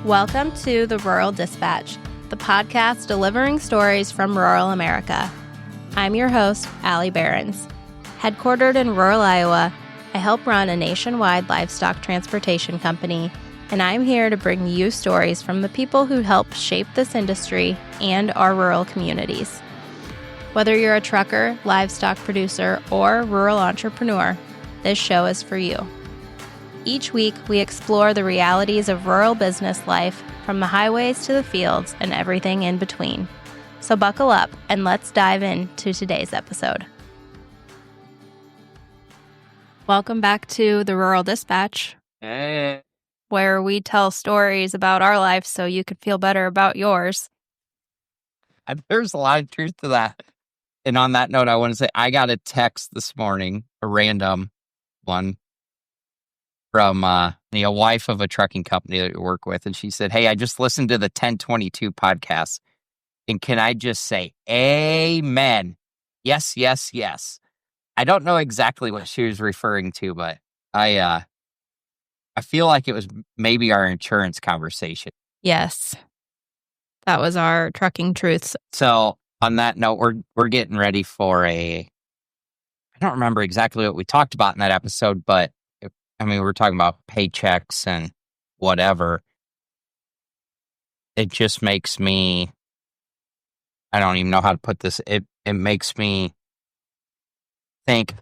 Welcome to the Rural Dispatch, the podcast delivering stories from rural America. I'm your host, Aly Behrens. Headquartered in rural Iowa, I help run a nationwide livestock transportation company, and I'm here to bring you stories from the people who help shape this industry and our rural communities. Whether you're a trucker, livestock producer, or rural entrepreneur, this show is for you. Each week, we explore the realities of rural business life, from the highways to the fields and everything in between. So buckle up and let's dive into today's episode. Welcome back to the Rural Dispatch, Hey. where we tell stories about our life so you can feel better about yours. There's a lot of truth to that. And on that note, I want to say I got a text this morning, a random one, from a wife of a trucking company that we work with. And she said, "Hey, I just listened to the 1022 podcast. And can I just say, amen? Yes, yes, yes." I don't know exactly what she was referring to, but I feel like it was maybe our insurance conversation. Yes, that was our trucking truths. So on that note, we're getting ready for I don't remember exactly what we talked about in that episode, but we're talking about paychecks and whatever. It just makes me, I don't even know how to put this. It makes me think,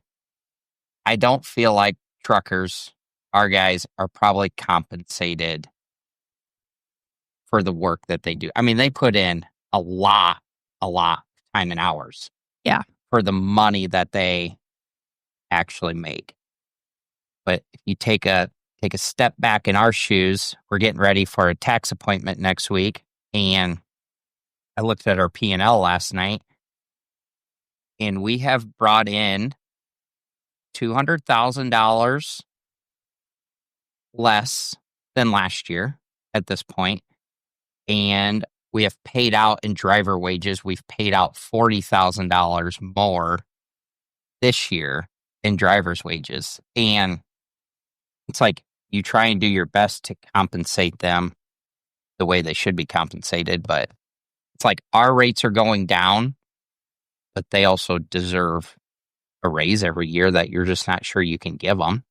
I don't feel like truckers, our guys, are probably compensated for the work that they do. I mean, they put in a lot of time and hours. Yeah. For the money that they actually make. But if you take a step back in our shoes, we're getting ready for a tax appointment next week, and I looked at our P&L last night, and we have brought in $200,000 less than last year at this point, and we have paid out in driver wages. We've paid out $40,000 more this year in driver's wages, and it's like you try and do your best to compensate them the way they should be compensated, but it's like our rates are going down, but they also deserve a raise every year that you're just not sure you can give them.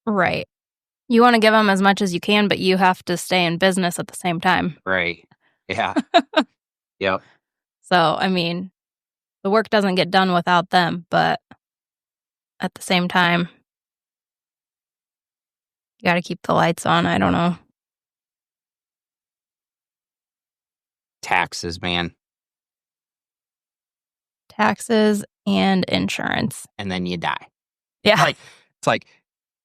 Right. You want to give them as much as you can, but you have to stay in business at the same time. Right. Yeah. Yep. So, the work doesn't get done without them, but at the same time, you got to keep the lights on. I don't know. Taxes, man. Taxes and insurance. And then you die. Yeah. It's like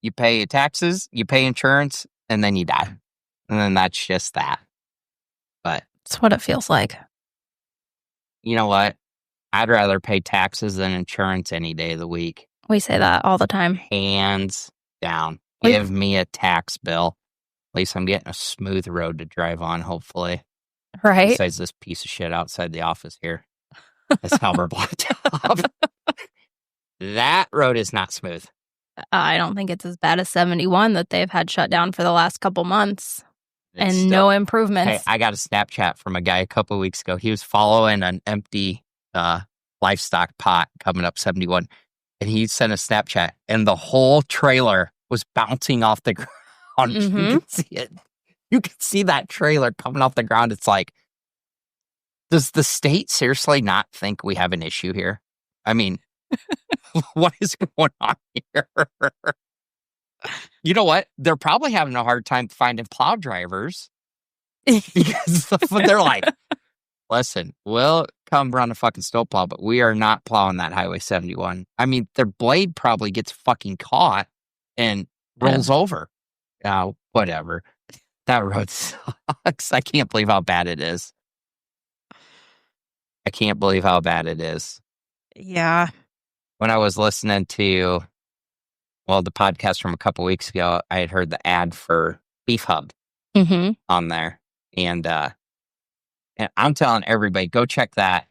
you pay taxes, you pay insurance, and then you die. And then that's just that. But it's what it feels like. You know what? I'd rather pay taxes than insurance any day of the week. We say that all the time. Hands down. Give me a tax bill. At least I'm getting a smooth road to drive on, hopefully. Right. Besides this piece of shit outside the office here. This Halber blacktop. That road is not smooth. I don't think it's as bad as 71 that they've had shut down for the last couple months. It's and no improvements. Hey, I got a Snapchat from a guy a couple of weeks ago. He was following an empty livestock pot coming up 71. And he sent a Snapchat, and the whole trailer was bouncing off the ground. Mm-hmm. You can see it. You can see that trailer coming off the ground. It's like, does the state seriously not think we have an issue here? I mean, what is going on here? You know what? They're probably having a hard time finding plow drivers because they're like, listen, we'll come run a fucking snowplow, but we are not plowing that Highway 71. I mean, their blade probably gets fucking caught and rolls over. Whatever. That road sucks. I can't believe how bad it is. Yeah. When I was listening to, the podcast from a couple weeks ago, I had heard the ad for Beef Hub on there. And I'm telling everybody, go check that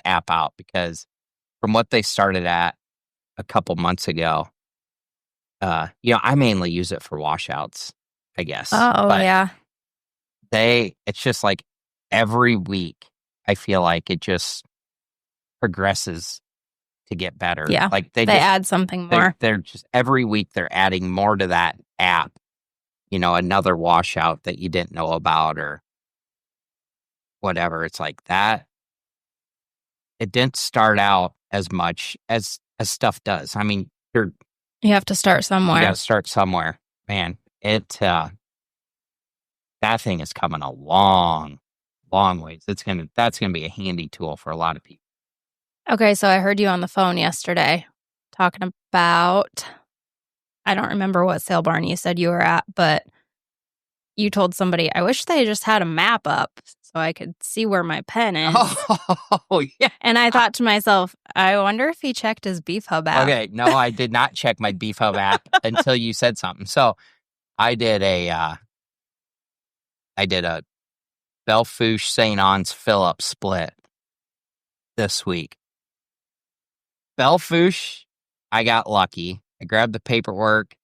app out, because from what they started at a couple months ago, I mainly use it for washouts, I guess. Oh, but yeah. it's just like every week, I feel like it just progresses to get better. Yeah. Like they add something more. They're just every week they're adding more to that app. Another washout that you didn't know about or whatever. It's like that. It didn't start out as much as stuff does. I mean, you have to start somewhere. You got to start somewhere, man. That thing is coming a long ways. That's gonna be a handy tool for a lot of people. Okay, so I heard you on the phone yesterday talking about, I don't remember what sale barn you said you were at, but you told somebody, I wish they just had a map up so I could see where my pen is. Oh, yeah. And I thought to myself, I wonder if he checked his Beef Hub app. Okay, no, I did not check my Beef Hub app until you said something. So I did a Belfouche St. Anne's fill-up split this week. Belfouche, I got lucky. I grabbed the paperwork.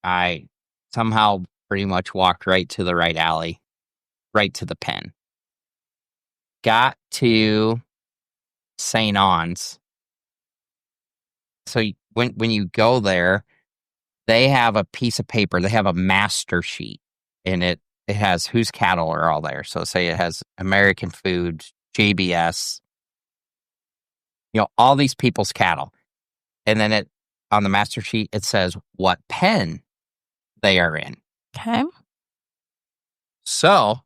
I somehow pretty much walked right to the right alley, right to the pen. Got to St. Anne's. So when you go there, they have a piece of paper. They have a master sheet, and it has whose cattle are all there. So say it has American Foods, JBS, all these people's cattle. And then on the master sheet, it says what pen they are in. Okay. So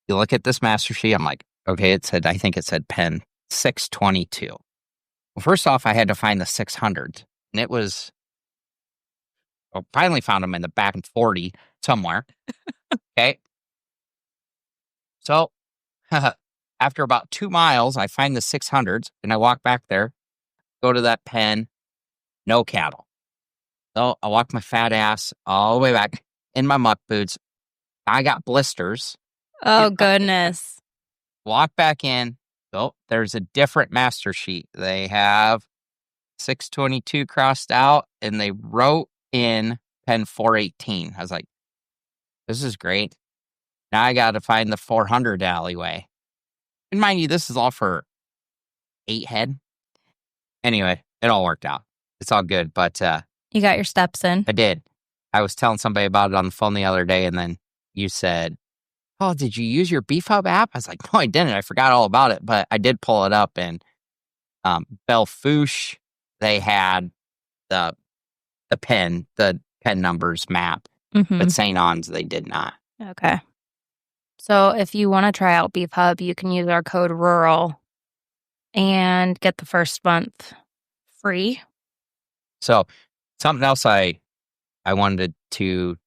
you look at this master sheet. I'm like, okay, I think it said pen 622. Well, first off, I had to find the 600. And it was, finally found them in the back in 40 somewhere. Okay. So after about 2 miles, I find the 600s and I walk back there, go to that pen, no cattle. So I walk my fat ass all the way back in my muck boots. I got blisters. Oh, goodness. Walk back in. So there's a different master sheet. They have 622 crossed out and they wrote in pen 418. I was like, this is great. Now I got to find the 400 alleyway. And mind you, this is all for 8 head. Anyway, it all worked out. It's all good. But you got your steps in. I did. I was telling somebody about it on the phone the other day, and then you said, oh, did you use your Beef Hub app? I was like, no, I didn't. I forgot all about it. But I did pull it up, and Belfouche, they had the pen numbers map. Mm-hmm. But St. Anne's, they did not. Okay. So if you want to try out Beef Hub, you can use our code RURAL and get the first month free. So something else I wanted to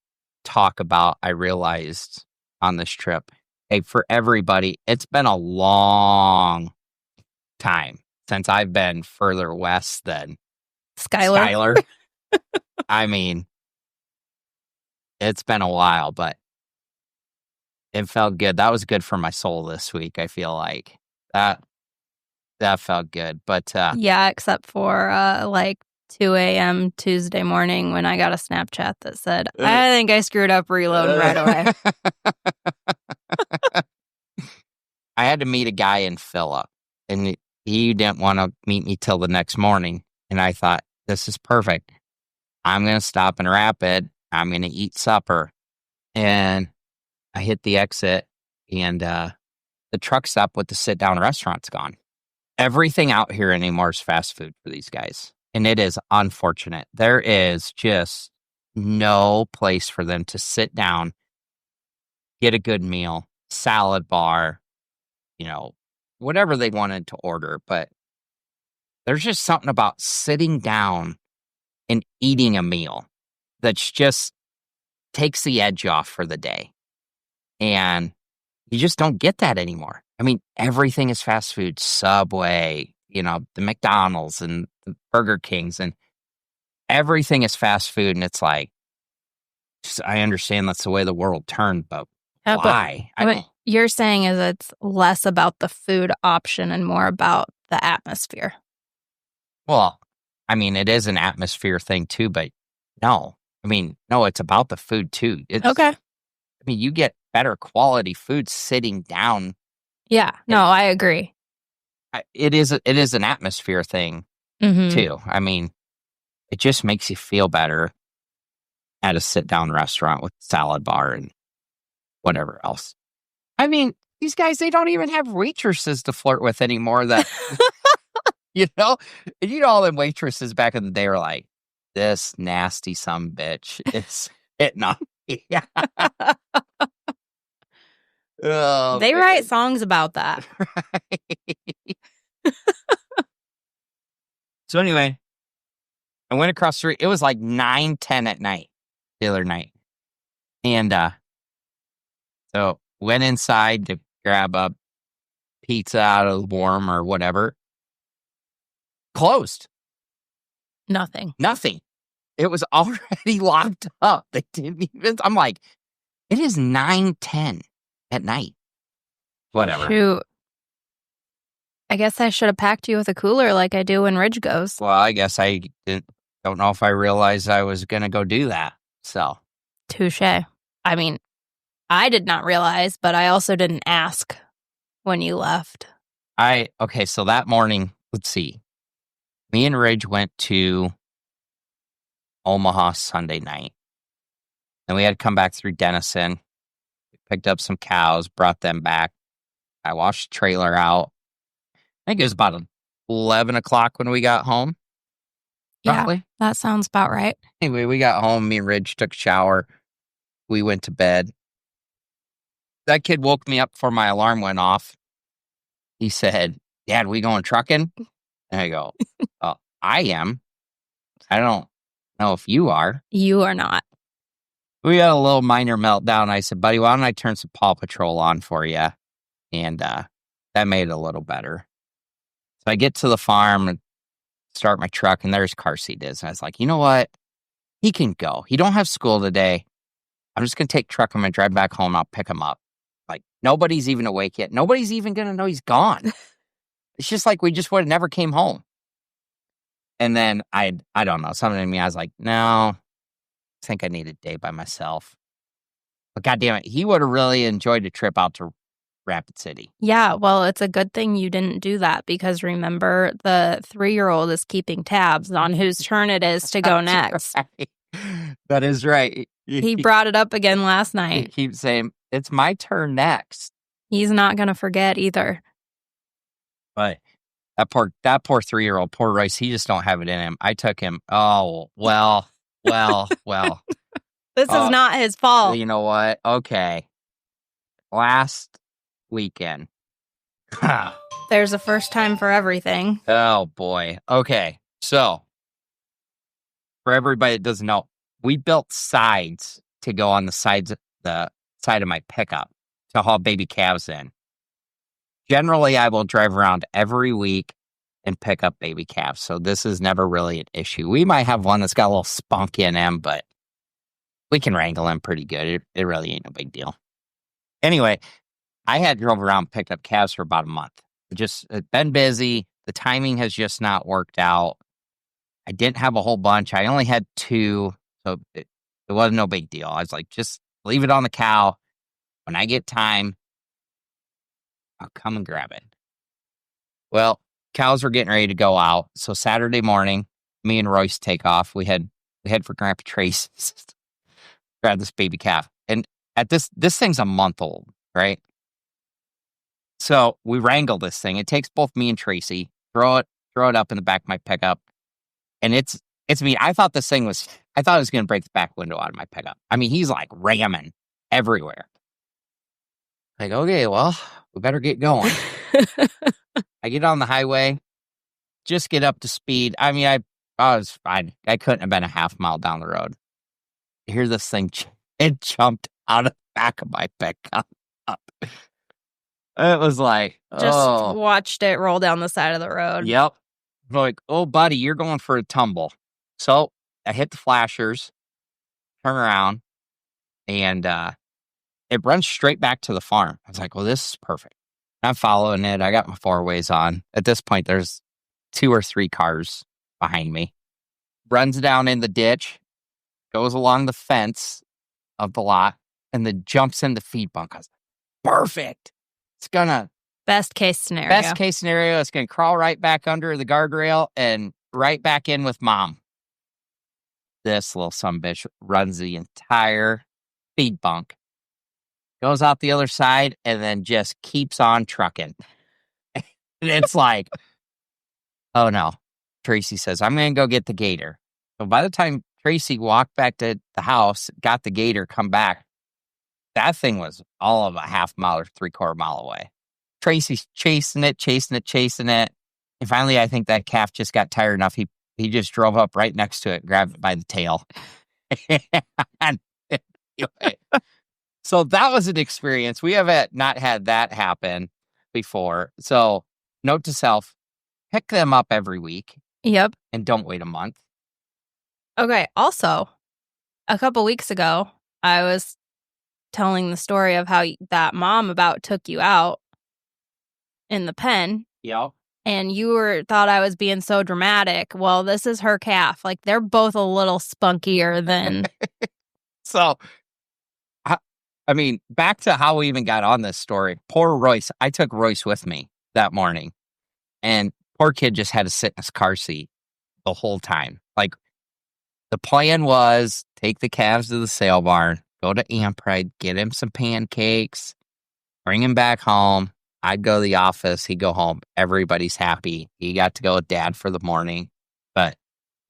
talk about, I realized on this trip, hey, for everybody, it's been a long time since I've been further west than Skylar. I mean, it's been a while, but it felt good. That was good for my soul this week. I feel like that felt good. But yeah, except for like 2 a.m. Tuesday morning when I got a Snapchat that said, I think I screwed up reloading right away. I had to meet a guy in Phillip, and he didn't want to meet me till the next morning. And I thought, this is perfect. I'm going to stop in Rapid. I'm going to eat supper. And I hit the exit, and the truck stop with the sit-down restaurant's gone. Everything out here anymore is fast food for these guys. And it is unfortunate. There is just no place for them to sit down, get a good meal, salad bar, whatever they wanted to order. But there's just something about sitting down and eating a meal that's just takes the edge off for the day. And you just don't get that anymore. I mean, everything is fast food, Subway, the McDonald's and the Burger Kings, and everything is fast food. And it's like, I understand that's the way the world turned, but why? What you're saying is it's less about the food option and more about the atmosphere. Well, I mean, it is an atmosphere thing too, but no. I mean, no, it's about the food too. Okay. I mean, you get better quality food sitting down. Yeah, no, I agree. It is an atmosphere thing too. I mean, it just makes you feel better at a sit-down restaurant with salad bar and whatever else. I mean, these guys, they don't even have waitresses to flirt with anymore. That all them waitresses back in the day were like, this nasty some bitch is hitting on me. Oh, they write songs about that. Right. So anyway, I went across the street. It was like 9:10 at night the other night. And so went inside to grab a pizza out of the warm or whatever. Closed. Nothing. It was already locked up. They didn't even. I'm like, it is 9:10 at night. Whatever. Shoot. I guess I should have packed you with a cooler like I do when Ridge goes. Well, I guess I don't know if I realized I was going to go do that. So. Touche. I mean, I did not realize, but I also didn't ask when you left. Okay, so that morning, let's see. Me and Ridge went to Omaha Sunday night. Then we had to come back through Denison. We picked up some cows, brought them back. I washed the trailer out. I think it was about 11 o'clock when we got home. Roughly. Yeah, that sounds about right. Anyway, we got home. Me and Ridge took a shower. We went to bed. That kid woke me up before my alarm went off. He said, Dad, we going trucking? And I go, I am. I don't know if you are. You are not. We had a little minor meltdown. I said, buddy, why don't I turn some Paw Patrol on for you? And that made it a little better. So I get to the farm and start my truck, and there's car seat is. And I was like, you know what? He can go. He don't have school today. I'm just going to take truck him and drive back home. I'll pick him up. Like, nobody's even awake yet. Nobody's even going to know he's gone. It's just like we just would have never came home. And then I don't know, something in me, I was like, no, I think I need a day by myself. But goddamn it, he would have really enjoyed a trip out to Rapid City. Yeah, well, it's a good thing you didn't do that because remember, the 3-year-old is keeping tabs on whose turn it is to go next. Right. That is right. He brought it up again last He night. keeps saying, it's my turn next. He's not going to forget either. But that poor 3-year-old, poor Royce, he just don't have it in him. I took him. Oh, well. This is not his fault. You know what? Okay. Last weekend. There's a first time for everything. Oh, boy. Okay. So, for everybody that doesn't know, we built sides to go on the side of my pickup to haul baby calves in. Generally, I will drive around every week and pick up baby calves. So this is never really an issue. We might have one that's got a little spunk in him, but we can wrangle him pretty good. It really ain't no big deal. Anyway, I had drove around and picked up calves for about a month. It's been busy. The timing has just not worked out. I didn't have a whole bunch. I only had 2, so it wasn't no big deal. I was like, just leave it on the cow. When I get time, I'll come and grab it. Well, cows were getting ready to go out. So Saturday morning, me and Royce take off. We head for Grandpa Tracy's. Grab this baby calf. And at this thing's a month old, right? So we wrangle this thing. It takes both me and Tracy, throw it up in the back of my pickup. And it's me. I thought it was going to break the back window out of my pickup. I mean, he's like ramming everywhere. Like, okay, well, we better get going. I get on the highway, just get up to speed. I mean, I was fine. I couldn't have been a half mile down the road. I hear this thing, it jumped out of the back of my pickup. It was like, Just watched it roll down the side of the road. Yep. I'm like, oh, buddy, you're going for a tumble. So I hit the flashers, turn around, and it runs straight back to the farm. I was like, well, this is perfect. I'm following it. I got my 4-ways on. At this point, there's 2 or 3 cars behind me. Runs down in the ditch, goes along the fence of the lot, and then jumps in the feed bunk. I was like, perfect. It's gonna Best case scenario. It's gonna crawl right back under the guardrail and right back in with mom. This little sumbitch runs the entire feed bunk, goes out the other side, and then just keeps on trucking. And it's like, oh no. Tracy says, I'm going to go get the gator. So by the time Tracy walked back to the house, got the gator, come back, that thing was all of a half mile or 3/4 mile away. Tracy's chasing it. And finally, I think that calf just got tired enough. He just drove up right next to it, grabbed it by the tail. And anyway, so that was an experience. We have not had that happen before. So note to self, pick them up every week. Yep. And don't wait a month. Okay. Also, a couple weeks ago, I was telling the story of how that mom about took you out in the pen. Yep. And you thought I was being so dramatic. Well, this is her calf. Like, they're both a little spunkier than... So, I mean, back to how we even got on this story. Poor Royce. I took Royce with me that morning. And poor kid just had to sit in his car seat the whole time. Like, the plan was take the calves to the sale barn, go to Ampride, get him some pancakes, bring him back home. I'd go to the office. He'd go home. Everybody's happy. He got to go with dad for the morning. But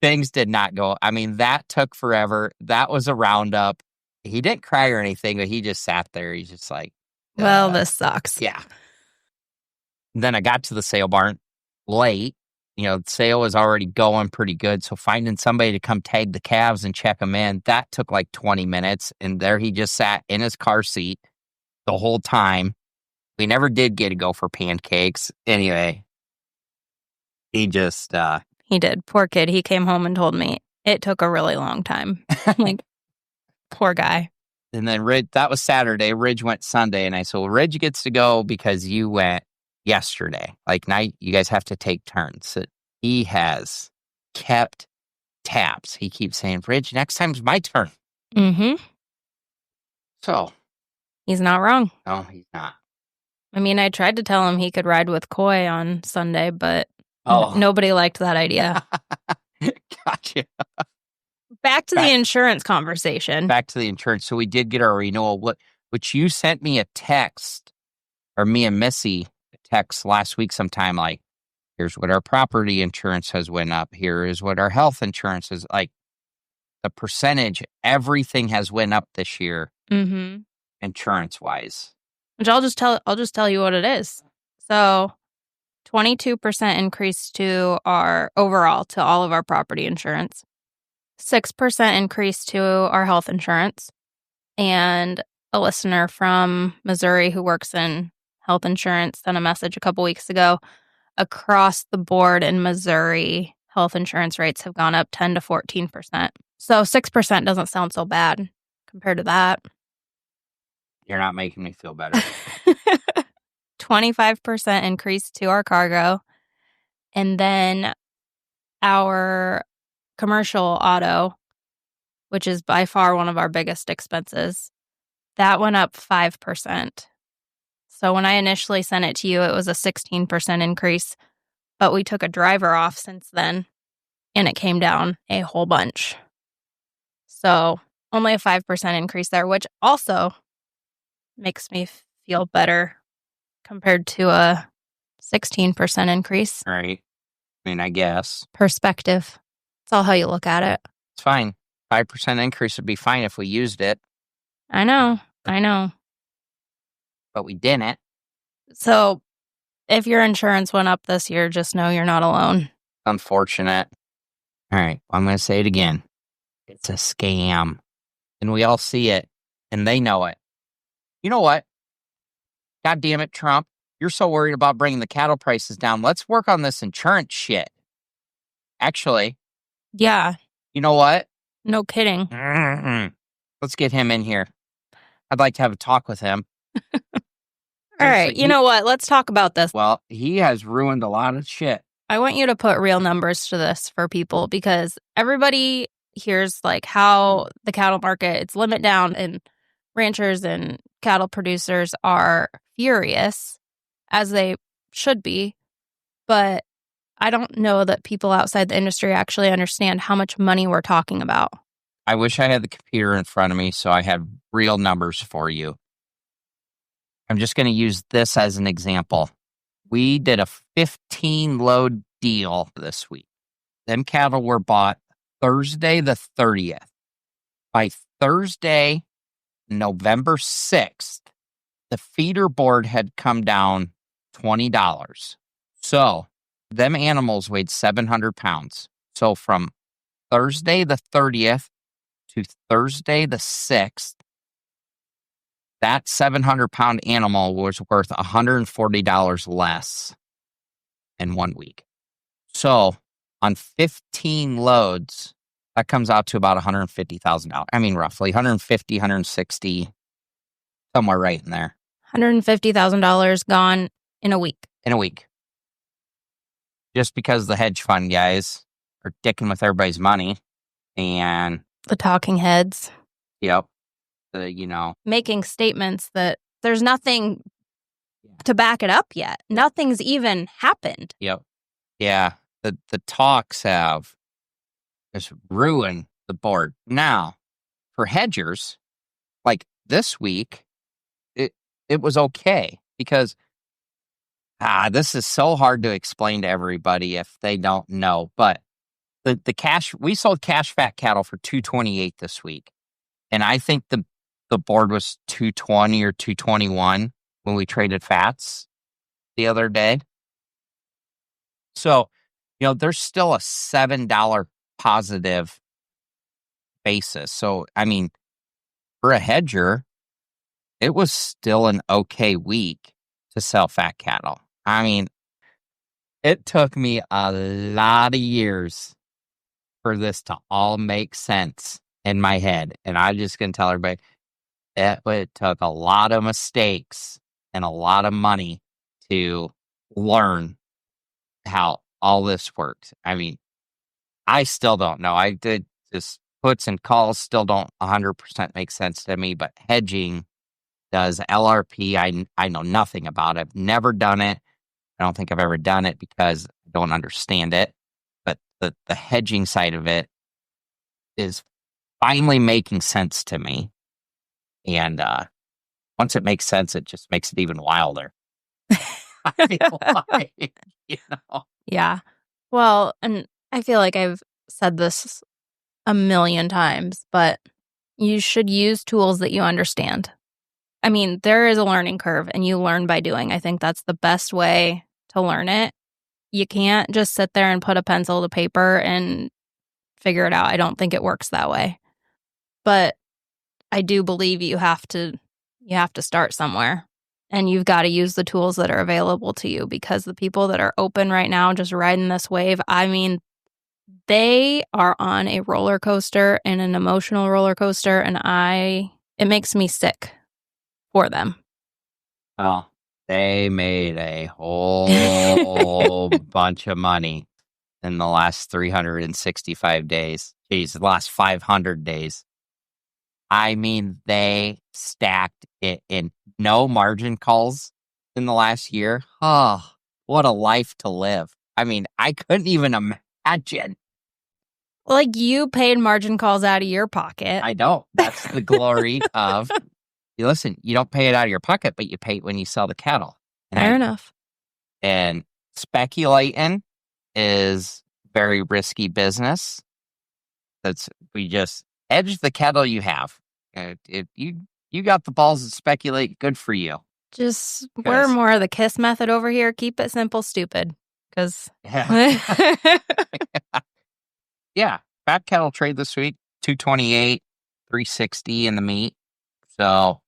things did not go. I mean, that took forever. That was a roundup. He didn't cry or anything, but he just sat there. He's just like, well, this sucks. Yeah. And then I got to the sale barn late. The sale was already going pretty good. So finding somebody to come tag the calves and check them in, that took like 20 minutes. And there he just sat in his car seat the whole time. We never did get to go for pancakes. Anyway, he just... He did. Poor kid. He came home and told me it took a really long time. Like, poor guy. And then that was Saturday. Ridge went Sunday. And I said, well, Ridge gets to go because you went yesterday. Like, now you guys have to take turns. So he has kept tabs. He keeps saying, Ridge, next time's my turn. Mm-hmm. So. He's not wrong. No, he's not. I mean, I tried to tell him he could ride with Coy on Sunday, but nobody liked that idea. Gotcha. Back to the insurance conversation. Back to the insurance. So we did get our renewal, which you sent me a text, or me and Missy a text last week sometime, like, here's what our property insurance has went up. Here is what our health insurance is. Like, the percentage, everything has went up this year, insurance-wise. Which I'll just tell you what it is. So 22% increase to our overall, to all of our property insurance. 6% increase to our health insurance. And a listener from Missouri who works in health insurance sent a message a couple weeks ago. Across the board in Missouri, health insurance rates have gone up 10 to 14%. So 6% doesn't sound so bad compared to that. You're not making me feel better. 25% increase to our cargo. And then our commercial auto, which is by far one of our biggest expenses, that went up 5%. So when I initially sent it to you, it was a 16% increase. But we took a driver off since then, and it came down a whole bunch. So only a 5% increase there, which also makes me feel better compared to a 16% increase. Right. I mean, I guess. Perspective. It's all how you look at it. It's fine. 5% increase would be fine if we used it. I know. But we didn't. So if your insurance went up this year, just know you're not alone. Unfortunate. All right. I'm going to say it again. It's a scam. And we all see it. And they know it. You know what? God damn it, Trump. You're so worried about bringing the cattle prices down. Let's work on this insurance shit. Actually. Yeah. You know what? No kidding. Let's get him in here. I'd like to have a talk with him. All right. You know what? Let's talk about this. Well, he has ruined a lot of shit. I want you to put real numbers to this for people, because everybody hears like how the cattle market, it's limit down and ranchers and cattle producers are furious, as they should be, but I don't know that people outside the industry actually understand how much money we're talking about. I wish I had the computer in front of me so I had real numbers for you. I'm just going to use this as an example. We did a 15-load deal this week. Them cattle were bought Thursday the 30th. By Thursday, November 6th, the feeder board had come down $20. So them animals weighed 700 pounds. So from Thursday the 30th to Thursday the 6th, that 700-pound animal was worth $140 less in 1 week. So on 15 loads, that comes out to about $150,000. I mean, roughly 150, 160, somewhere right in there. $150,000 gone in a week. In a week. Just because the hedge fund guys are dicking with everybody's money and the talking heads. Yep. Making statements that there's nothing to back it up yet. Nothing's even happened. Yep. Yeah. The talks have just ruined the board. Now, for hedgers, like this week, it was okay because this is so hard to explain to everybody if they don't know. But the cash, we sold cash fat cattle for $228 this week. And I think the board was $220 or $221 when we traded fats the other day. So, there's still a $7 positive basis. So, I mean, for a hedger, it was still an okay week to sell fat cattle. I mean, it took me a lot of years for this to all make sense in my head. And I'm just going to tell everybody, it took a lot of mistakes and a lot of money to learn how all this works. I mean, I still don't know. I did just puts and calls still don't 100% make sense to me, but hedging does. LRP, I know nothing about it. I've never done it. I don't think I've ever done it because I don't understand it. But the hedging side of it is finally making sense to me. And once it makes sense, it just makes it even wilder. I feel like, Yeah. Well, and I feel like I've said this a million times, but you should use tools that you understand. I mean, there is a learning curve and you learn by doing. I think that's the best way to learn it. You can't just sit there and put a pencil to paper and figure it out. I don't think it works that way. But I do believe you have to start somewhere. And you've got to use the tools that are available to you, because the people that are open right now just riding this wave, I mean, they are on a roller coaster and an emotional roller coaster, and it makes me sick for them. Well, they made a whole bunch of money in the last 365 days. Geez, the last 500 days. I mean, they stacked it in. No margin calls in the last year. Oh, what a life to live. I mean, I couldn't even imagine. Like, you paid margin calls out of your pocket. I don't. That's the glory of, listen, you don't pay it out of your pocket, but you pay it when you sell the cattle. Fair enough. And speculating is very risky business. We just hedge the cattle you have. You got the balls to speculate, good for you. Just we're more of the KISS method over here. Keep it simple, stupid. Because yeah, fat cattle trade this week, 228, 360 in the meat. So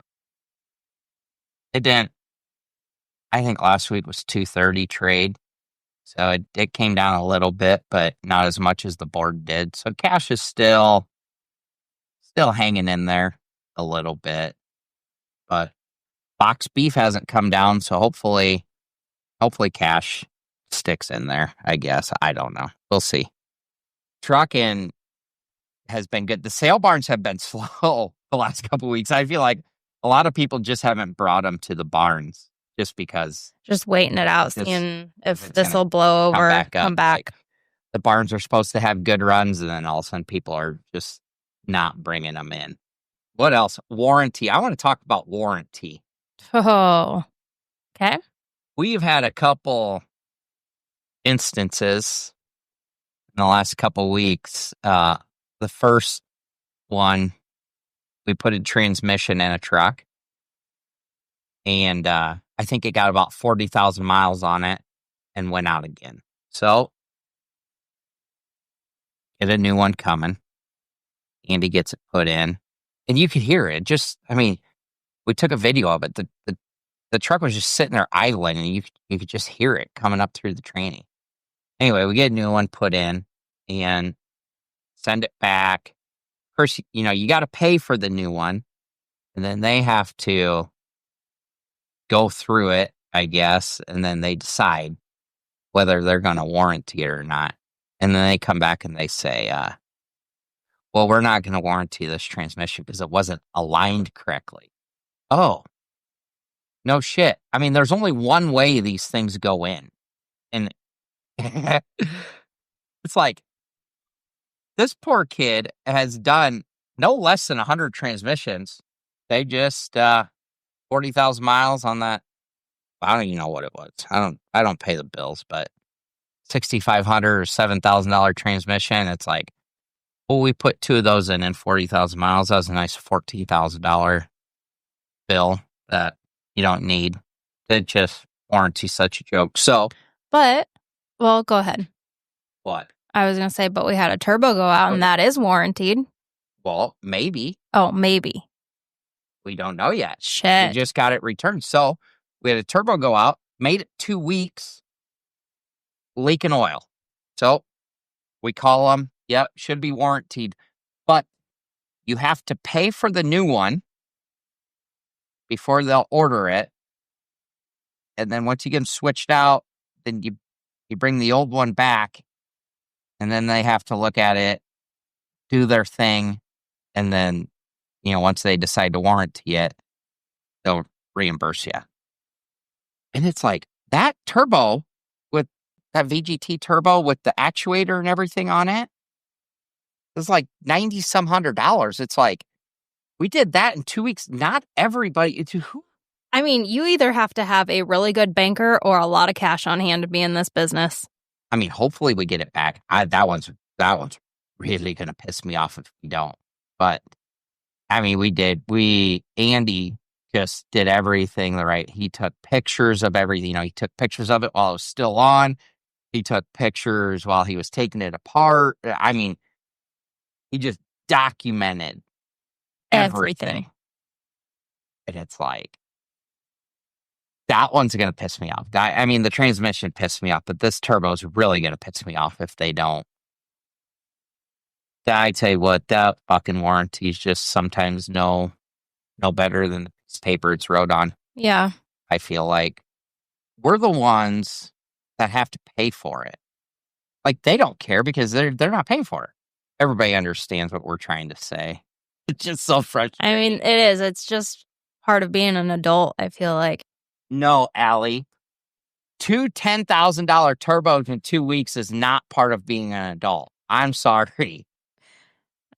it didn't. I think last week was 230 trade. So it came down a little bit, but not as much as the board did. So cash is still hanging in there a little bit. But box beef hasn't come down, so hopefully cash sticks in there, I guess. I don't know. We'll see. Trucking has been good. The sale barns have been slow the last couple of weeks. I feel like A lot of people just haven't brought them to the barns just because. Just waiting it out, seeing if this will blow over, come back. Like, the barns are supposed to have good runs, and then all of a sudden people are just not bringing them in. What else? Warranty. I want to talk about warranty. Oh, okay. We've had a couple instances in the last couple weeks. The first one, we put a transmission in a truck, and I think it got about 40,000 miles on it and went out again. So, get a new one coming. Andy gets it put in, and you could hear it. We took a video of it. The truck was just sitting there idling, and you could just hear it coming up through the tranny. Anyway, we get a new one put in and send it back. Of course, you got to pay for the new one, and then they have to go through it, I guess, and then they decide whether they're going to warranty it or not. And then they come back and they say, well, we're not going to warranty this transmission because it wasn't aligned correctly. Oh, no shit. I mean, there's only one way these things go in. And it's like, this poor kid has done no less than 100 transmissions. They just 40,000 miles on that. I don't even know what it was. I don't pay the bills, but $6,500 or $7,000 transmission. It's like, well, we put two of those in 40,000 miles. That was a nice $14,000 bill that you don't need. It just warranty such a joke. So, well, go ahead. What? I was going to say, but we had a turbo go out, and that is warranted. Well, maybe. Oh, maybe. We don't know yet. Shit. We just got it returned. So, we had a turbo go out, made it 2 weeks, leaking oil. So, we call them. Yep, should be warranted. But you have to pay for the new one before they'll order it. And then once you get them switched out, then you bring the old one back, and then they have to look at it, do their thing, and then, once they decide to warranty it, they'll reimburse you. And it's like, that turbo, with that VGT turbo with the actuator and everything on it, it's like $90-some hundred. It's like, we did that in 2 weeks. Not everybody. I mean, you either have to have a really good banker or a lot of cash on hand to be in this business. I mean, hopefully we get it back. That one's really going to piss me off if we don't. But, I mean, Andy just did everything right. He took pictures of everything. He took pictures of it while it was still on. He took pictures while he was taking it apart. I mean, he just documented everything. And it's like, that one's going to piss me off. I mean, the transmission pissed me off, but this turbo is really going to piss me off if they don't. I tell you what, that fucking warranty is just sometimes no better than the piece of paper it's wrote on. Yeah. I feel like we're the ones that have to pay for it. Like, they don't care because they're not paying for it. Everybody understands what we're trying to say. It's just so frustrating. I mean, it is. It's just part of being an adult, I feel like. No, Allie. 2 $10,000 turbos in 2 weeks is not part of being an adult. I'm sorry.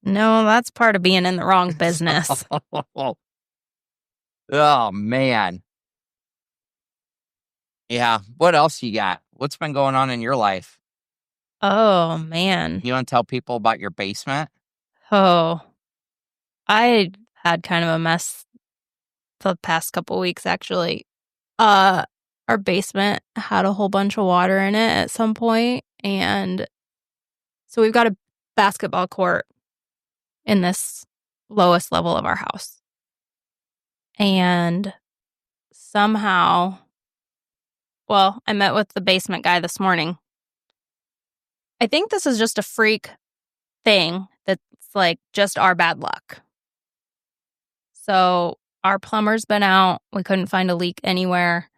No, that's part of being in the wrong business. Oh, man. Yeah. What else you got? What's been going on in your life? Oh, man. You want to tell people about your basement? Oh, I had kind of a mess the past couple weeks, actually. Our basement had a whole bunch of water in it at some point, and so we've got a basketball court in this lowest level of our house. And somehow, well, I met with the basement guy this morning. I think this is just a freak thing that's like just our bad luck. So our plumber's been out. We couldn't find a leak anywhere.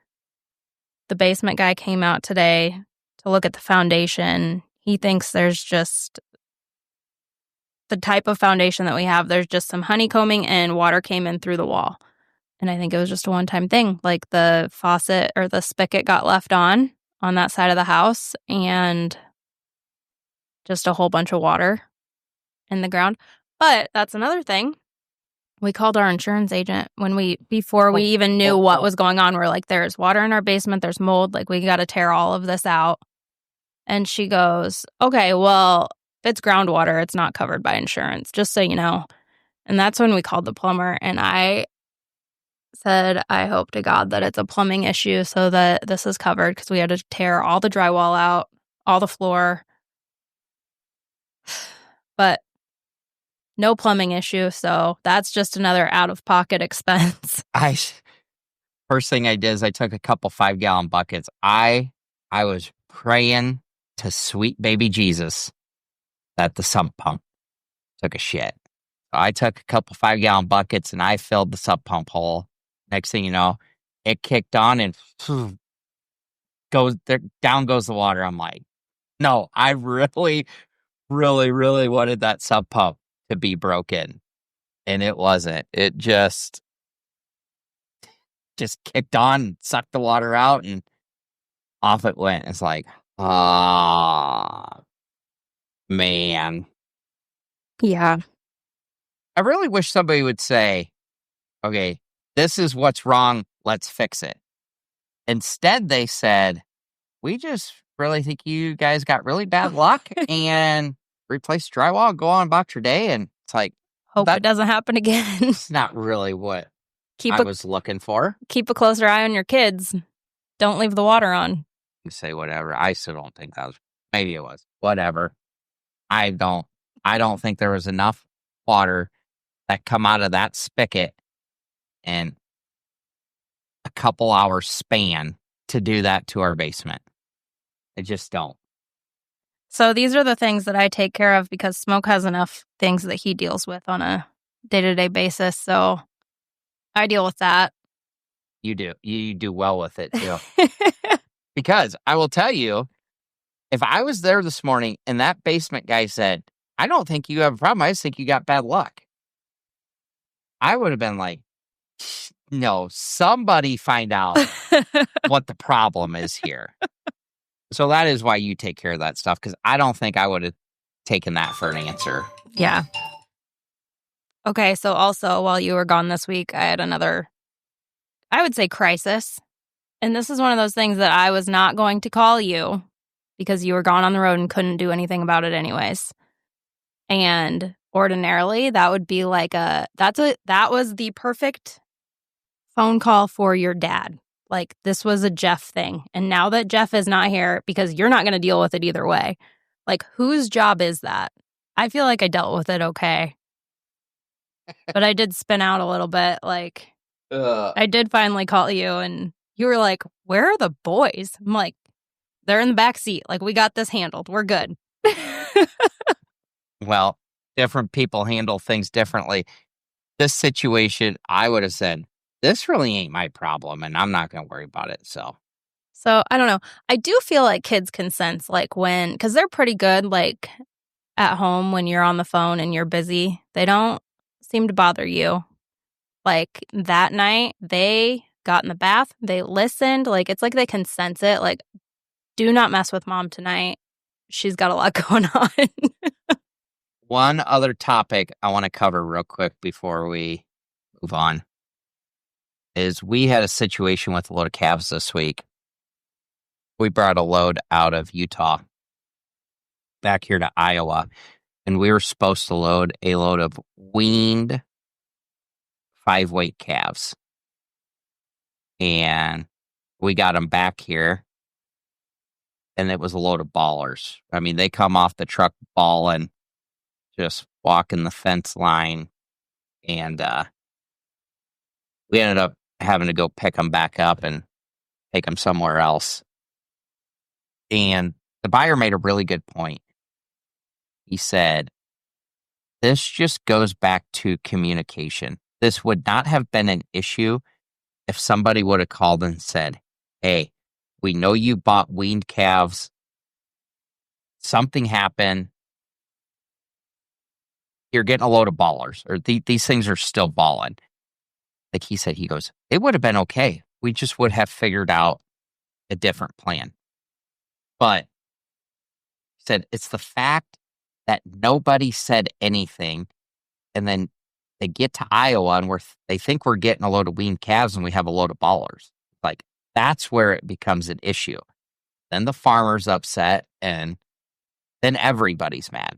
The basement guy came out today to look at the foundation. He thinks there's just the type of foundation that we have. There's just some honeycombing and water came in through the wall. And I think it was just a one-time thing. Like the faucet or the spigot got left on that side of the house and just a whole bunch of water in the ground. But that's another thing. We called our insurance agent before we even knew what was going on. We're like, there's water in our basement, there's mold, like we got to tear all of this out. And she goes, okay, well, if it's groundwater, it's not covered by insurance, just so you know. And that's when we called the plumber. And I said, I hope to God that it's a plumbing issue so that this is covered, because we had to tear all the drywall out, all the floor. But no plumbing issue, so that's just another out-of-pocket expense. First thing I did is I took a couple 5-gallon buckets. I was praying to sweet baby Jesus that the sump pump took a shit. So I took a couple 5-gallon buckets and I filled the sump pump hole. Next thing you know, it kicked on and down goes the water. I'm like, no, I really, really, really wanted that sump pump to be broken. And it wasn't. It just kicked on, sucked the water out, and off it went. It's like, man. Yeah. I really wish somebody would say, okay, this is what's wrong, let's fix it. Instead, they said, we just really think you guys got really bad luck and replace drywall, go on about your day. And it's like, hope it doesn't happen again. It's not really what I was looking for. Keep a closer eye on your kids. Don't leave the water on. You say whatever. I still don't think that was. Maybe it was. Whatever. I don't think there was enough water that come out of that spigot in a couple hours span to do that to our basement. I just don't. So these are the things that I take care of because Smoke has enough things that he deals with on a day-to-day basis. So I deal with that. You do. You do well with it, too. Because I will tell you, if I was there this morning and that basement guy said, I don't think you have a problem, I just think you got bad luck, I would have been like, no, somebody find out what the problem is here. So that is why you take care of that stuff, because I don't think I would have taken that for an answer. Yeah. Okay, so also while you were gone this week, I had another, I would say, crisis. And this is one of those things that I was not going to call you because you were gone on the road and couldn't do anything about it anyways. And ordinarily, that would be like that was the perfect phone call for your dad. Like, this was a Jeff thing. And now that Jeff is not here, because you're not going to deal with it either way, like, whose job is that? I feel like I dealt with it okay. But I did spin out a little bit. Like, I did finally call you, and you were like, where are the boys? I'm like, they're in the back seat. Like, we got this handled. We're good. Well, different people handle things differently. This situation, I would have said, this really ain't my problem, and I'm not going to worry about it. So, I don't know. I do feel like kids can sense, like, because they're pretty good, like, at home when you're on the phone and you're busy. They don't seem to bother you. Like, that night, they got in the bath. They listened. Like, it's like they can sense it. Like, do not mess with mom tonight. She's got a lot going on. One other topic I want to cover real quick before we move on is we had a situation with a load of calves this week. We brought a load out of Utah back here to Iowa, and we were supposed to load a load of weaned 5-weight calves. And we got them back here, and it was a load of ballers. I mean, they come off the truck balling, just walking the fence line, and we ended up having to go pick them back up and take them somewhere else. And the buyer made a really good point. He said, this just goes back to communication. This would not have been an issue if somebody would have called and said, hey, we know you bought weaned calves. Something happened. You're getting a load of ballers, or these things are still balling. like he said, he goes, it would have been okay. We just would have figured out a different plan. But he said, it's the fact that nobody said anything. And then they get to Iowa and they think we're getting a load of weaned calves and we have a load of ballers. Like, that's where it becomes an issue. Then the farmer's upset and then everybody's mad.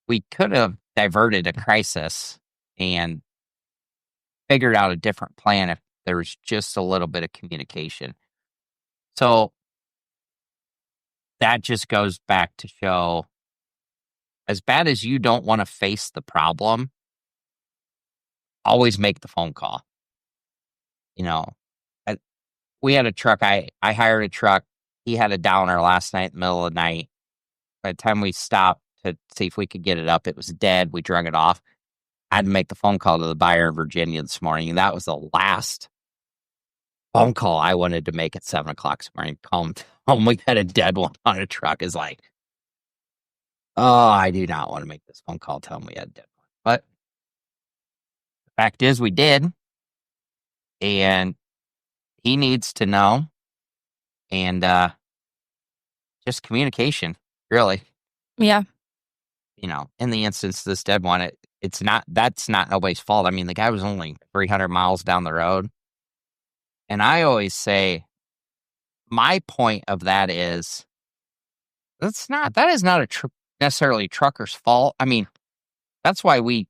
We could have diverted a crisis and figured out a different plan if there was just a little bit of communication. So that just goes back to show, as bad as you don't want to face the problem, always make the phone call. We had a truck. I hired a truck. He had a downer last night in the middle of the night. By the time we stopped to see if we could get it up, it was dead. We drug it off. I had to make the phone call to the buyer in Virginia this morning, and that was the last phone call I wanted to make at 7 o'clock this morning. Call him, we had a dead one on a truck. Is like, oh, I do not want to make this phone call. Tell him we had a dead one. But the fact is, we did. And he needs to know. And just communication, really. Yeah. In the instance of this dead one, that's not nobody's fault. I mean, the guy was only 300 miles down the road. And I always say, my point of that is, that is not necessarily trucker's fault. I mean, that's why we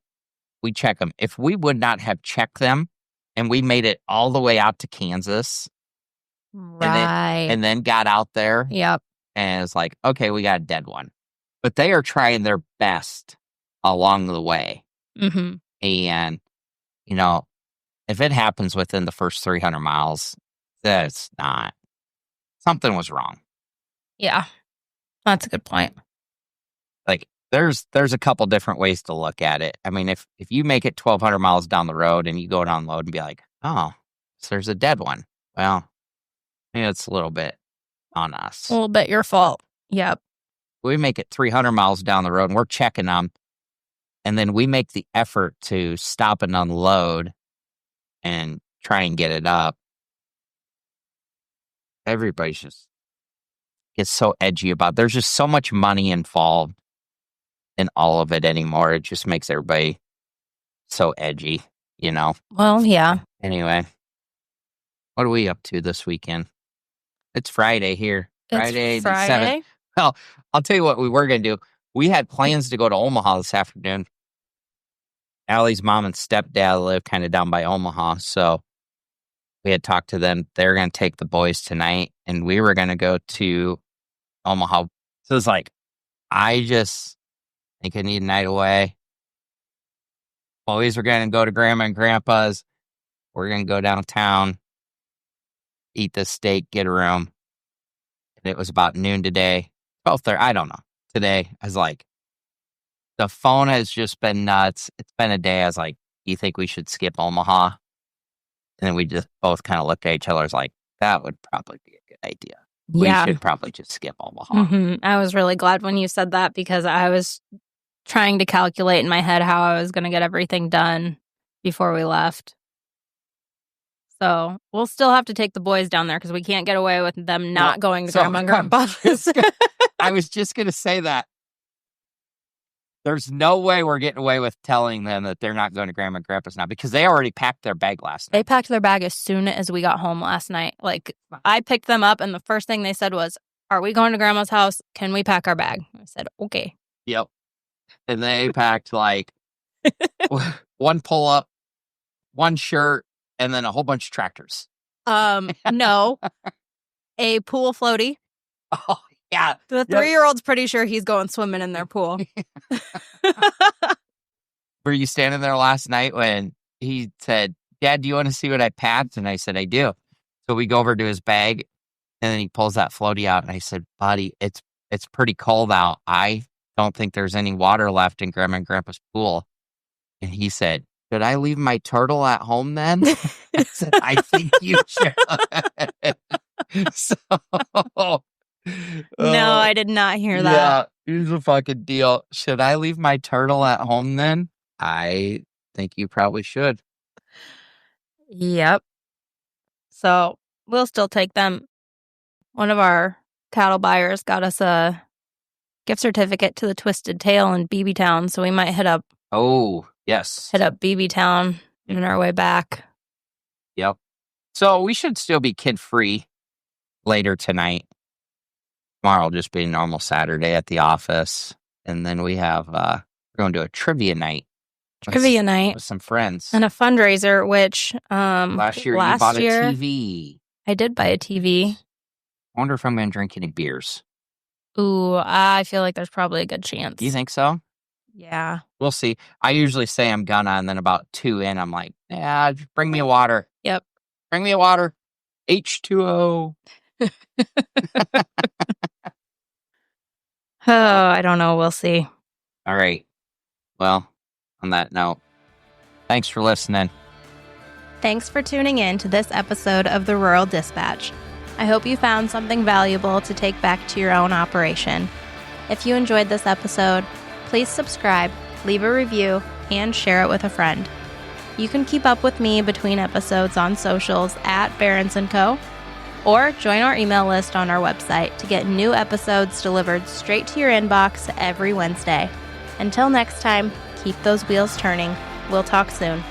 check them. If we would not have checked them and we made it all the way out to Kansas, right, and then got out there, yep, and it's like, okay, we got a dead one. But they are trying their best along the way. Mm-hmm. And, if it happens within the first 300 miles, that's not. Something was wrong. Yeah, that's a good point. Like, there's a couple different ways to look at it. I mean, if you make it 1,200 miles down the road and you go to unload and be like, oh, so there's a dead one. Well, maybe it's a little bit on us. A little bit your fault. Yep. We make it 300 miles down the road and we're checking them. And then we make the effort to stop and unload and try and get it up. Everybody just gets so edgy about it. There's just so much money involved in all of it anymore. It just makes everybody so edgy, Well, yeah. Anyway, what are we up to this weekend? It's Friday here. Friday. The 7th. Well, I'll tell you what we were going to do. We had plans to go to Omaha this afternoon. Ally's mom and stepdad live kind of down by Omaha, so we had talked to them. They're going to take the boys tonight, and we were going to go to Omaha. So it's like, I just think I need a night away. Boys are going to go to Grandma and Grandpa's. We're going to go downtown, eat this steak, get a room. And it was about noon today. 12:30, I don't know. Today, I was like, the phone has just been nuts. It's been a day. I was like, you think we should skip Omaha? And then we just both kind of looked at each other. I was like, that would probably be a good idea. Yeah. We should probably just skip Omaha. Mm-hmm. I was really glad when you said that because I was trying to calculate in my head how I was going to get everything done before we left. So we'll still have to take the boys down there because we can't get away with them not going to Grandma and Grandpa's. I was just going to say that. There's no way we're getting away with telling them that they're not going to Grandma and Grandpa's now because they already packed their bag last night. They packed their bag as soon as we got home last night. Like, I picked them up and the first thing they said was, are we going to Grandma's house? Can we pack our bag? I said, okay. Yep. And they packed like one pull-up, one shirt, and then a whole bunch of tractors. No. A pool floaty. Oh, yeah. The 3-year-old's pretty sure he's going swimming in their pool. Were you standing there last night when he said, Dad, do you want to see what I packed? And I said, I do. So we go over to his bag, and then he pulls that floaty out, and I said, buddy, it's pretty cold out. I don't think there's any water left in Grandma and Grandpa's pool. And he said, should I leave my turtle at home then? I said, I think you should. No, I did not hear that. Yeah, here's a fucking deal. Should I leave my turtle at home then? I think you probably should. Yep. So we'll still take them. One of our cattle buyers got us a gift certificate to the Twisted Tail in BB Town, so we might hit up Oh, yes. BB Town on our way back. Yep. So we should still be kid-free later tonight. Tomorrow will just be a normal Saturday at the office. And then we have, we're going to a trivia night. With some friends. And a fundraiser, which last year you bought a TV. I did buy a TV. I wonder if I'm going to drink any beers. Ooh, I feel like there's probably a good chance. You think so? Yeah. We'll see. I usually say I'm gonna, and then about 2 in, I'm like, yeah, just bring me a water. Yep. Bring me a water. H2O. I don't know. We'll see. All right. Well, on that note, thanks for listening. Thanks for tuning in to this episode of the Rural Dispatch. I hope you found something valuable to take back to your own operation. If you enjoyed this episode, please subscribe, leave a review, and share it with a friend. You can keep up with me between episodes on socials at Behrens & Co. or join our email list on our website to get new episodes delivered straight to your inbox every Wednesday. Until next time, keep those wheels turning. We'll talk soon.